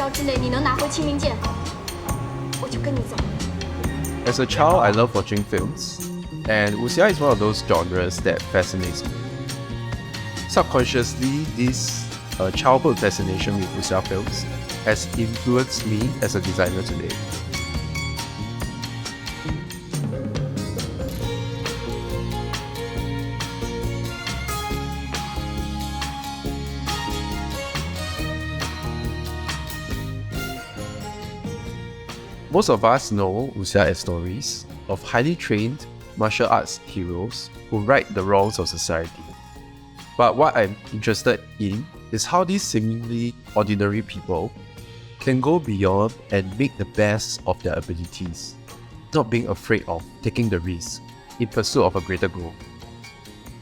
招之内你能拿回清明剑，我就跟你走。As a child, I love watching films, and Wuxia is one of those genres that fascinates me. Subconsciously, this childhood fascination with Wuxia films has influenced me as a designer today. Most of us know Wuxia as stories of highly trained martial arts heroes who right the wrongs of society. But what I'm interested in is how these seemingly ordinary people can go beyond and make the best of their abilities, not being afraid of taking the risk in pursuit of a greater goal.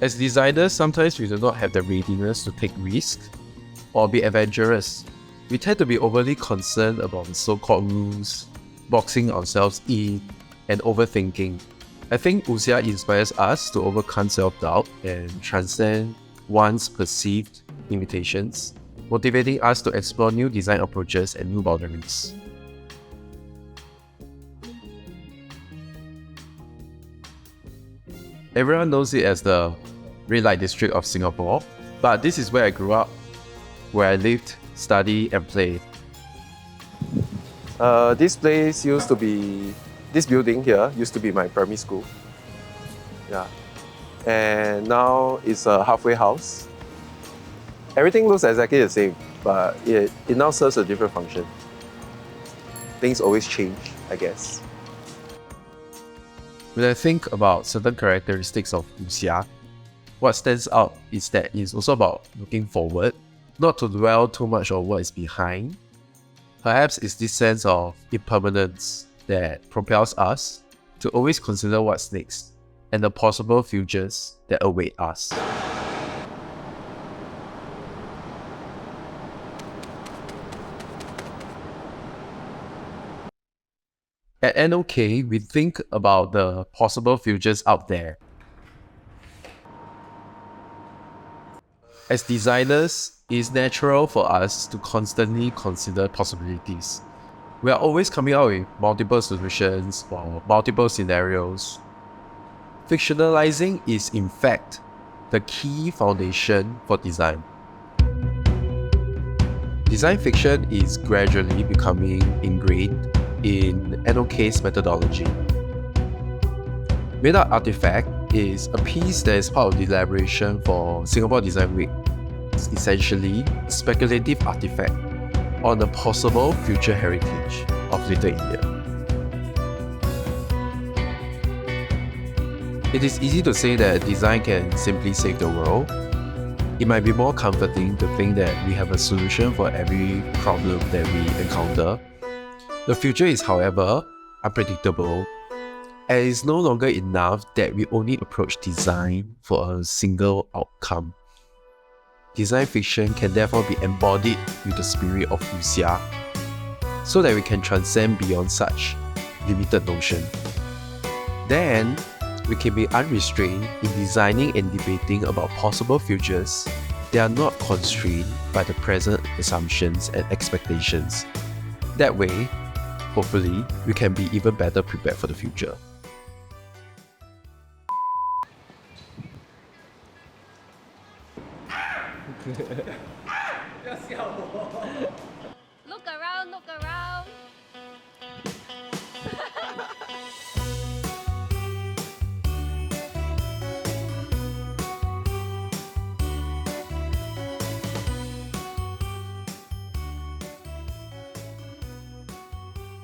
As designers, sometimes we do not have the readiness to take risks or be adventurous. We tend to be overly concerned about the so-called rules, boxing ourselves in, and overthinking. I think Wuxia inspires us to overcome self-doubt and transcend one's perceived limitations, motivating us to explore new design approaches and new boundaries. Everyone knows it as the red light district of Singapore, but this is where I grew up, where I lived, studied, and played. This building here used to be my primary school. Yeah. And now it's a halfway house. Everything looks exactly the same, but it now serves a different function. Things always change, I guess. When I think about certain characteristics of Wuxia, what stands out is that it's also about looking forward, not to dwell too much on what is behind. Perhaps it's this sense of impermanence that propels us to always consider what's next and the possible futures that await us. At NOK, we think about the possible futures out there. As designers, it is natural for us to constantly consider possibilities. We are always coming out with multiple solutions or multiple scenarios. Fictionalizing is in fact the key foundation for design. Design fiction is gradually becoming ingrained in NOK's methodology. Made Up Artifact is a piece that is part of the elaboration for Singapore Design Week. It's essentially a speculative artifact on the possible future heritage of Little India. It is easy to say that design can simply save the world. It might be more comforting to think that we have a solution for every problem that we encounter. The future is, however, unpredictable, and it is no longer enough that we only approach design for a single outcome. Design fiction can therefore be embodied with the spirit of Wuxia, so that we can transcend beyond such limited notion. Then, we can be unrestrained in designing and debating about possible futures that are not constrained by the present assumptions and expectations. That way, hopefully, we can be even better prepared for the future. 不要笑我。